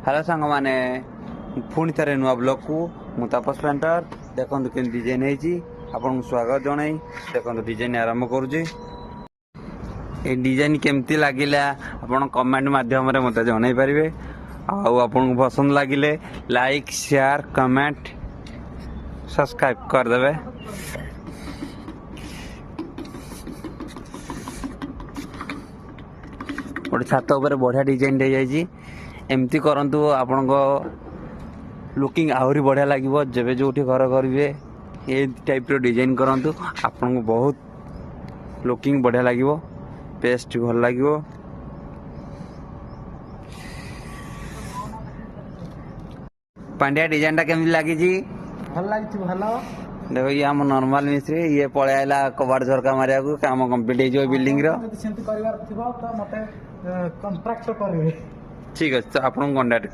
Hello सांग मैंने पुणी थे नुआ ब्लॉग को मु तापस पेंटर देखो के डिजाइन आपन स्वागत जन देखो डिजाइन आरंभ करुच्ची ये डिजाइन केमती लगिला आपन कमेंट माध्यम रे मते जणाई पारिबे आपन पसंद लगिले लाइक शेयर कमेंट सब्सक्राइब कर देबे। गोटे छात उपर बढ़िया डिजाइन दे जाइए एमती करंतु आपण लुकिंग आहरी बढ़िया लगे जब जो घर करेंगे ये टाइप रो डिजाइन करंतु आपन को बहुत लुकिंग बढ़िया लगे पेस्ट भल लगे। पांड्या डिजाइन टा केमती लगी भल लगी भल देखो ये आम नॉर्मल मिस्त्री ये पळै आइला कबाड़ झरका मारिया को काम कंप्लीट हो बिल्डिंग रो सेंती करिवार थिबो त मते कॉन्ट्रैक्ट करिवे। ठीक है तो आपन कांटेक्ट